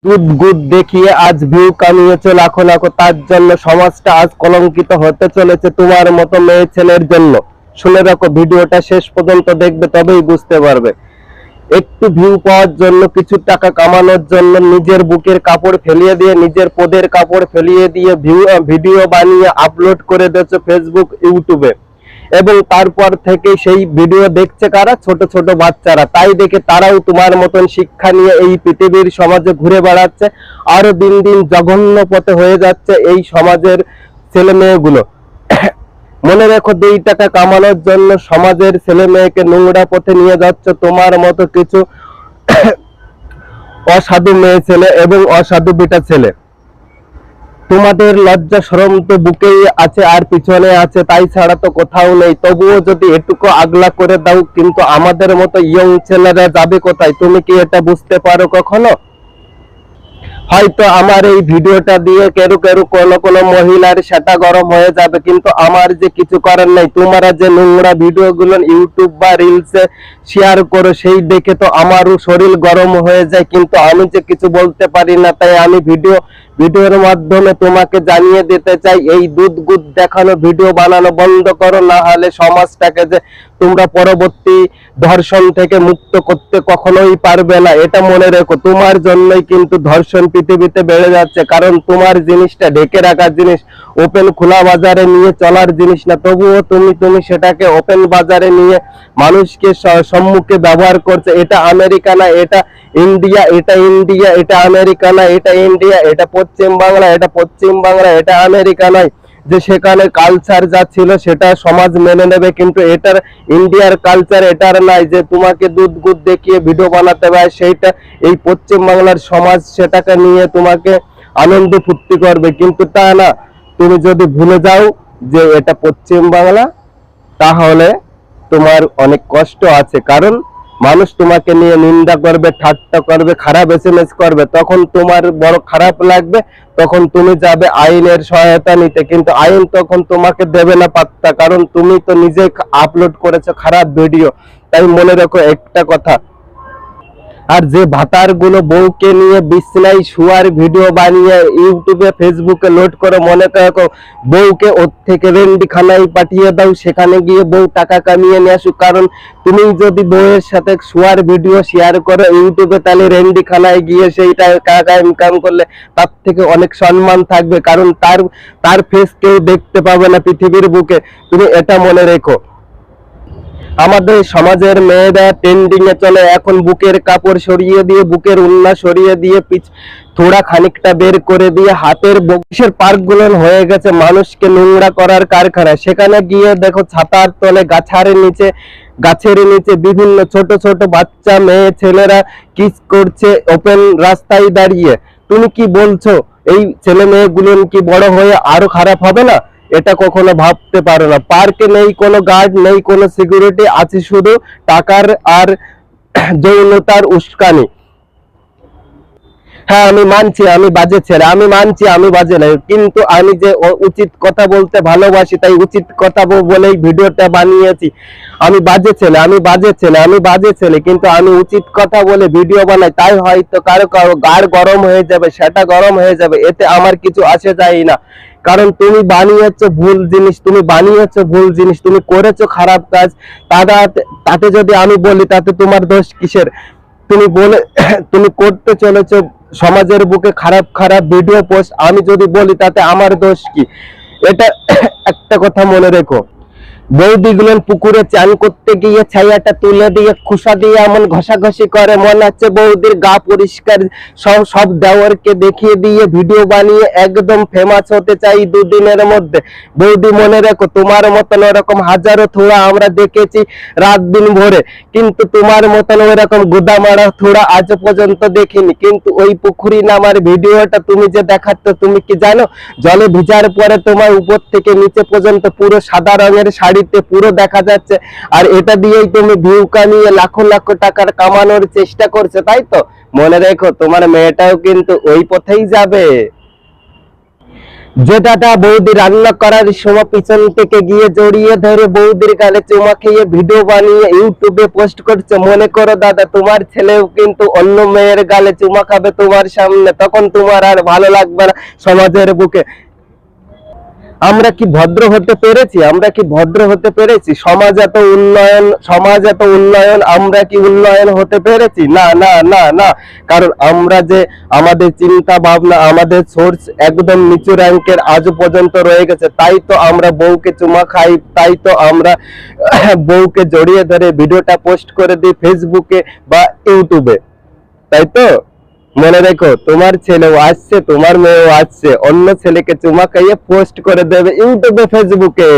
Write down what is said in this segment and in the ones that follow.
দুধ গুদ দেখিয়ে আজ ভিউ কামিয়েছো লাখো লাখো, তার জন্য সমাজটা আজ কলঙ্কিত হতে চলেছে তোমার মতো মেয়ে ছেলের জন্য। শুনে রাখো, ভিডিওটা শেষ পর্যন্ত দেখবে, তবেই বুঝতে পারবে। একটু ভিউ পাওয়ার জন্য, কিছু টাকা কামানোর জন্য নিজের বুকের কাপড় ফেলিয়ে দিয়ে, নিজের পদের কাপড় ফেলিয়ে দিয়ে ভিডিও বানিয়ে আপলোড করে দিয়েছো ফেসবুক, ইউটিউবে। এবং তারপর থেকে সেই ভিডিও দেখছে কারা? ছোট ছোট বাচ্চারা। তাই দেখে তারাও তোমার মতন শিক্ষা নিয়ে এই পৃথিবীর সমাজে ঘুরে বেড়াচ্ছে। আরো দিন দিন জঘন্য পথে হয়ে যাচ্ছে এই সমাজের ছেলে মেয়েগুলো। মনে রেখো, 2 টাকা কামানোর জন্য সমাজের ছেলে মেয়েকে নোংরা পথে নিয়ে যাচ্ছে তোমার মতো কিছু অসাধু মেয়ে ছেলে এবং অসাধু বেটা ছেলে। তোমাদের লজ্জা শরম তো বুকেই আছে আর পিছনে আছে, তাই ছাড়া তো কোথাও নেই। তবুও যদি এটুকু আগলা করে দাও, কিন্তু আমাদের মতো ইয়ং ছেলেরা যাবে কোথায়? তুমি কি এটা বুঝতে পারো কখনো? হয়তো আমার এই ভিডিওটা দিয়ে কেরু কেরু কোনো মহিলার সেটা গরম হয়ে যাবে, কিন্তু আমার যে কিছু করার নাই। তোমরা যে নোংরা ভিডিওগুলো ইউটিউব বা রিলসে শেয়ার করো, সেই দেখে তো আমারও শরীর গরম হয়ে যায়, কিন্তু আমি যে কিছু বলতে পারি না। তাই আমি ভিডিওর মাধ্যমে তোমাকে জানিয়ে দিতে চাই, এই দুধ গুদ দেখানো ভিডিও বানানো বন্ধ করো, না হলে সমাজটাকে যে তোমরা পরবর্তী ধর্ষণ থেকে মুক্ত করতে কখনোই পারবে না। এটা মনে রেখো, তোমার জন্যই কিন্তু ধর্ষণ পৃথিবীতে বেড়ে যাচ্ছে, কারণ তোমার জিনিসটা ঢেকে রাখার জিনিস, ওপেন খোলা বাজারে নিয়ে চলার জিনিস না। তবুও তুমি সেটাকে ওপেন বাজারে নিয়ে মানুষকে সম্মুখে ব্যবহার করছে। এটা আমেরিকা না, এটা ইন্ডিয়া, এটা ইন্ডিয়া, এটা আমেরিকা না, এটা ইন্ডিয়া, এটা পশ্চিম বাংলা, এটা পশ্চিম বাংলা, এটা আমেরিকা নয় যে সেখানে কালচার যা ছিল সেটা সমাজ মেনে নেবে, কিন্তু এটার ইন্ডিয়ার কালচার এটার নাই যে তোমাকে দুধ গুদ দেখিয়ে ভিডিও বানাতে হবে। সেইটা এই পশ্চিম বাংলার সমাজ সেটাকে নিয়ে তোমাকে আনন্দ ফুর্তি করবে, কিন্তু তা না। তুমি যদি ভুলে যাও যে এটা পশ্চিম বাংলা, তাহলে তোমার অনেক কষ্ট আছে। কারণ মানুষ তোমাকে নিয়ে নিন্দা করবে, ঠাট্টা করবে, খারাপ এসএমএস করবে, তখন তোমার বড় খারাপ লাগবে। তখন তুমি যাবে আইনের সহায়তা নিতে, কিন্তু আইন তখন তোমাকে দেবে না পাত্তা, কারণ তুমি তো নিজে আপলোড করেছো খারাপ ভিডিও। তাই মনে রাখো একটা কথা, আর যে ভাতার গুলো বউকে নিয়ে বিছনায় শুয়ার ভিডিও বানিয়ে ইউটিউবে ফেসবুকে লোড করে, মনে করো বউকে ওর থেকে রেন্ডি খানায় পাঠিয়ে দাও, সেখানে গিয়ে বউ টাকা কামিয়ে নিয়ে আসুক। কারণ তুমি যদি বউয়ের সাথে শুয়ার ভিডিও শেয়ার করো ইউটিউবে, তাহলে রেন্ডি খানায় গিয়ে সেইটা টাকা ইনকাম করলে তার থেকে অনেক সম্মান থাকবে, কারণ তার ফেস কেউ দেখতে পাবে না পৃথিবীর বুকে। তুমি এটা মনে রেখো। আমাদের সমাজের মেয়েরা ট্রেন্ডিং এ চলে এখন, বুকের কাপড় সরিয়ে দিয়ে, বুকের উন্না সরিয়ে দিয়ে, থোড়া খানিকটা বের করে দিয়ে হাতের বক্সের পার্ক গুলো হয়ে গেছে মানুষকে নোংরা করার কারখানা। সেখানে গিয়ে দেখো ছাতার তলে, গাছের নিচে বিভিন্ন ছোট ছোট বাচ্চা মেয়ে ছেলেরা কিস করছে ওপেন রাস্তায় দাঁড়িয়ে। তুমি কি বলছো? এই ছেলে মেয়েগুলো কি বড় হয়ে আরো খারাপ হবে না? এটা কখনো ভাবতে পারো না। পার্কে নেই কোনো গার্ড, নেই কোনো সিকিউরিটি, আছে শুধু টাকার আর যৌনতার উস্কানি। হ্যাঁ, আমি মানছি আমি বাজে ছেলে, আমি মানছি আমি বাজে নাই, কিন্তু আমি যে উচিত কথা বলতে ভালোবাসি, তাই উচিত কথা বলেই ভিডিওটা বানিয়েছি। আমি বাজে ছেলে, আমি বাজে ছেলে, আমি বাজে ছেলে, কিন্তু আমি উচিত কথা বলে ভিডিও বানাই। তাই হয়তো কারো কারো গাড় গরম হয়ে যাবে, সেটা গরম হয়ে যাবে, এতে আমার কিছু আসে যায় না। কারণ তুমি বানিয়েছো ভুল জিনিস, তুমি বানিয়েছো ভুল জিনিস, তুমি করেছো খারাপ কাজ। তাতে যদি আমি বলি, তাতে তোমার দোষ কিসের? তুমি বলে তুমি করতে চলেছো সমাজের বুকে খারাপ খারাপ ভিডিও পোস্ট, আমি যদি বলি তাতে আমার দোষ কি? এটা একটা কথা মনে রেখো। বৌদি গুলেন পুকুরে চান করতে গিয়ে ছাইয়াটা তুলে দিয়ে খুশা দিয়ে এমন ঘষাঘষি করে, মনে হচ্ছে বৌদির গা পরিষ্কার। সব দেওয়ারকে দেখিয়ে দিয়ে ভিডিও বানিয়ে একদম ফেমাস হতে চাই 2 দিনের মধ্যে। বৌদি মনে রেখো, তোমার মতন ওরকম হাজারো থোড়া আমরা দেখেছি রাত দিন ভরে, কিন্তু তোমার মতন ওইরকম গুদামারা থোড়া আজ পর্যন্ত দেখিনি। কিন্তু ওই পুকুরি নামার ভিডিওটা তুমি যে দেখাচ্ছ, তুমি কি জানো জলে ভিজার পরে তোমার উপর থেকে নিচে পর্যন্ত পুরো সাদা রঙের শাড়িতে পুরো দেখা যাচ্ছে, আর এটা দিয়েই তুমি ভিউ কামিয়ে লাখো লাখো টাকার কামানোর চেষ্টা করছো, তাই তো? মনে রেখো, তোমার মেয়েটাও কিন্তু ওই পথেই যাবে। যেটাটা বৌদি রান্না করার সময় পিছন থেকে গিয়ে জড়িয়ে ধরে বৌদির গালে চুমা খেয়ে ভিডিও বানিয়ে ইউটিউবে পোস্ট করছে, মনে করো দাদা তোমার ছেলেও কিন্তু অন্য মেয়ের গালে চুমা খাবে তোমার সামনে, তখন তোমার আর ভালো লাগবে না সমাজের বুকে। আমরা কি ভদ্র হতে পেরেছি? আমরা কি ভদ্র হতে পেরেছি? সমাজ এত উন্নয়ন, আমরা কি উন্নয়ন হতে পেরেছি? না না না না। কারণ আমরা যে আমাদের চিন্তা ভাবনা, আমাদের সোর্স একদম নিচু র্যাঙ্কের আজও পর্যন্ত রয়ে গেছে। তাই তো আমরা বউকে চুমা খাই, তাই তো আমরা বউকে জড়িয়ে ধরে ভিডিওটা পোস্ট করে দিই ফেসবুকে বা ইউটিউবে, তাই তো? মনে রেখো, তোমার ছেলেও আসছে, তোমার মেয়েও আসছে, অন্য ছেলেকে চুমা খাইয়ে পোস্ট করে দেবে ইউটিউবে ফেসবুকে।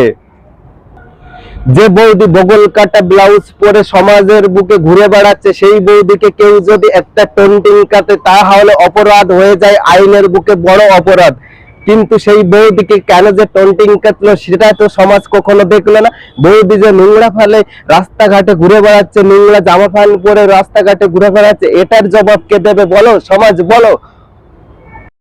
যে বৌদি বগল কাটা ব্লাউজ পরে সমাজের বুকে ঘুরে বেড়াচ্ছে, সেই বৌদিকে কেউ যদি একটা টোন্টিং কাটে তাহলে অপরাধ হয়ে যায় আইনের বুকে বড় অপরাধ। কিন্তু সেই বৌদিকে কেন যে টোন্টিং কাটলো সেটা তো সমাজ কখনো দেখলো না। বৌদি যে নোংরা ফেলে রাস্তাঘাটে ঘুরে বেড়াচ্ছে, নোংরা জামা প্যান্ট পরে রাস্তাঘাটে ঘুরে বেড়াচ্ছে, এটার জবাব কে দেবে বলো? সমাজ বলো।